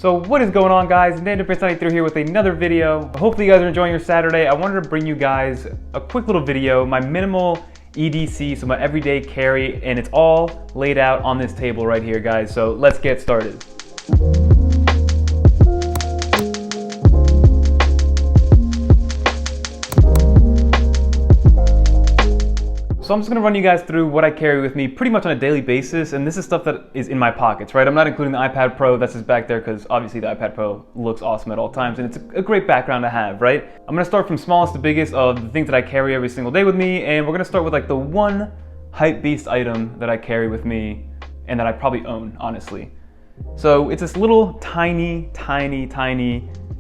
So what is going on, guys? Prince93 here with another video. Hopefully you guys are enjoying your Saturday. I wanted to bring you guys a quick little video, my minimal EDC, so my everyday carry, and it's all laid out on this table right here, guys. So let's get started. So I'm just gonna run you guys through what I carry with me pretty much on a daily basis, and this is stuff that is in my pockets, right? I'm not including the iPad Pro, that's just back there because obviously the iPad Pro looks awesome at all times, and it's a great background to have, right? I'm gonna start from smallest to biggest of the things that I carry every single day with me, and we're gonna start with like the one Hypebeast item that I carry with me and that I probably own, honestly. So it's this little tiny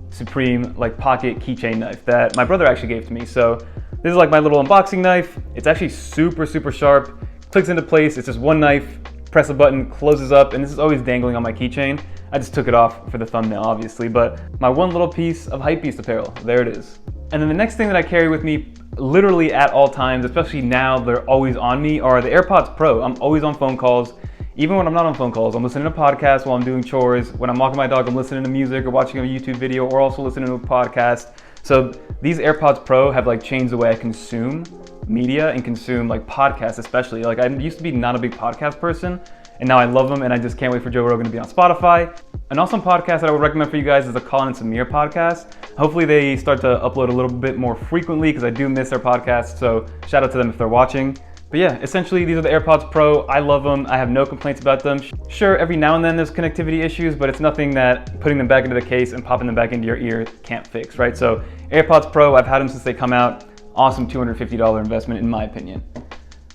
Supreme like pocket keychain knife that my brother actually gave to me. So this is like my little unboxing knife. It's actually super sharp, clicks into place. It's just one knife, press a button, closes up, and this is always dangling on my keychain. I just took it off for the thumbnail, obviously, but my one little piece of Hypebeast apparel, there it is. And then the next thing that I carry with me literally at all times, especially now they're always on me, are the AirPods Pro. I'm always on phone calls. Even when I'm not on phone calls, I'm listening to podcasts while I'm doing chores. When I'm walking my dog, I'm listening to music or watching a YouTube video or also listening to a podcast. So these AirPods Pro have like changed the way I consume media and consume like podcasts especially. Like I used to be not a big podcast person, and now I love them, and I just can't wait for Joe Rogan to be on Spotify. An awesome podcast that I would recommend for you guys is the Colin and Samir podcast. Hopefully they start to upload a little bit more frequently because I do miss their podcast, so shout out to them if they're watching. But yeah, essentially these are the AirPods Pro. I love them. I have no complaints about them. Sure, every now and then there's connectivity issues, but it's nothing that putting them back into the case and popping them back into your ear can't fix, right? So AirPods Pro, I've had them since they come out. Awesome $250 investment in my opinion.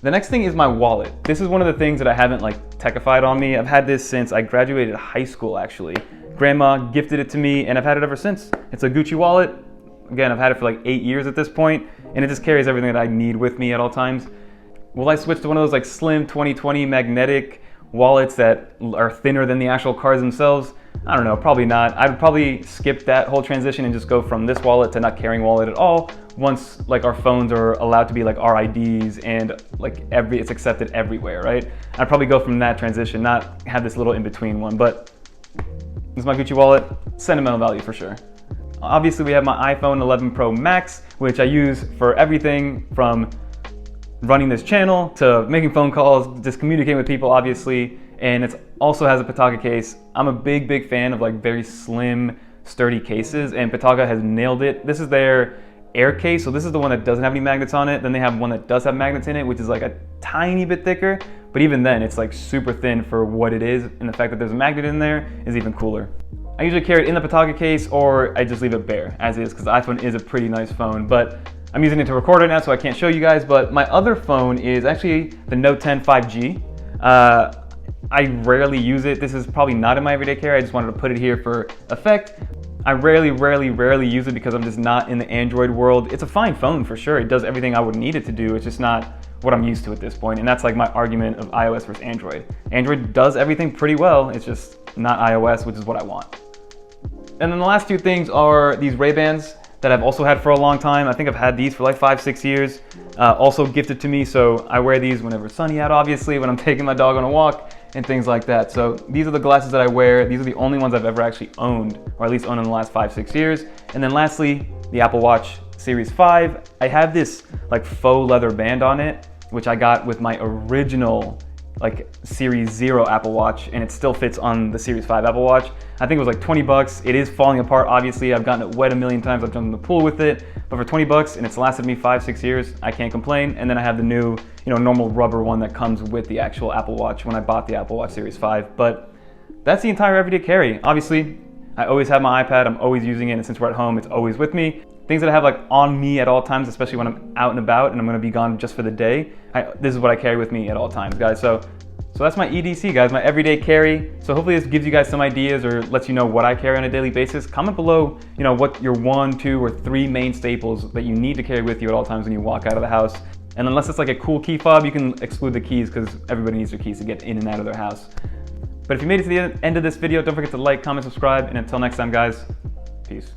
The next thing is my wallet. This is one of the things that I haven't like techified on me. I've had this since I graduated high school actually. Grandma gifted it to me and I've had it ever since. It's a Gucci wallet. Again, I've had it for like 8 years at this point, and it just carries everything that I need with me at all times. Will I switch to one of those like slim 2020 magnetic wallets that are thinner than the actual cards themselves? I don't know, probably not. I'd probably skip that whole transition and just go from this wallet to not carrying wallet at all once like our phones are allowed to be like RIDs and like it's accepted everywhere, right? I'd probably go from that transition, not have this little in-between one, but this is my Gucci wallet, sentimental value for sure. Obviously we have my iPhone 11 Pro Max, which I use for everything from running this channel to making phone calls, just communicating with people obviously, and it also has a Pitaka case. I'm a big fan of like very slim, sturdy cases, and Pitaka has nailed it. This is their Air case, so this is the one that doesn't have any magnets on it. Then they have one that does have magnets in it, which is like a tiny bit thicker, but even then it's like super thin for what it is, and the fact that there's a magnet in there is even cooler. I usually carry it in the Pitaka case, or I just leave it bare as is, because the iPhone is a pretty nice phone, but I'm using it to record right now, so I can't show you guys, but my other phone is actually the Note 10 5G. I rarely use it. This is probably not in my everyday carry. I just wanted to put it here for effect. I rarely use it because I'm just not in the Android world. It's a fine phone for sure. It does everything I would need it to do. It's just not what I'm used to at this point, and that's like my argument of iOS versus Android. Android does everything pretty well. It's just not iOS, which is what I want. And then the last two things are these Ray-Bans that I've also had for a long time. I think I've had these for like 5-6 years. Also gifted to me, so I wear these whenever it's sunny out, obviously, when I'm taking my dog on a walk and things like that. So these are the glasses that I wear. These are the only ones I've ever actually owned, or at least owned in the last 5-6 years. And then lastly, the Apple Watch Series 5. I have this like faux leather band on it, which I got with my original like Series 0 Apple Watch, and it still fits on the Series 5 Apple Watch. I think it was like 20 bucks. It is falling apart, obviously. I've gotten it wet a million times. I've jumped in the pool with it, but for 20 bucks and it's lasted me 5-6 years, I can't complain. And then I have the new, normal rubber one that comes with the actual Apple Watch when I bought the Apple Watch Series 5. But that's the entire everyday carry. Obviously, I always have my iPad. I'm always using it, and since we're at home, it's always with me. Things that I have like on me at all times, especially when I'm out and about and I'm gonna be gone just for the day. This is what I carry with me at all times, guys. So that's my EDC, guys, my everyday carry. So hopefully this gives you guys some ideas or lets you know what I carry on a daily basis. Comment below, what your 1, 2, or 3 main staples that you need to carry with you at all times when you walk out of the house. And unless it's like a cool key fob, you can exclude the keys because everybody needs their keys to get in and out of their house. But if you made it to the end of this video, don't forget to like, comment, subscribe, and until next time, guys, peace.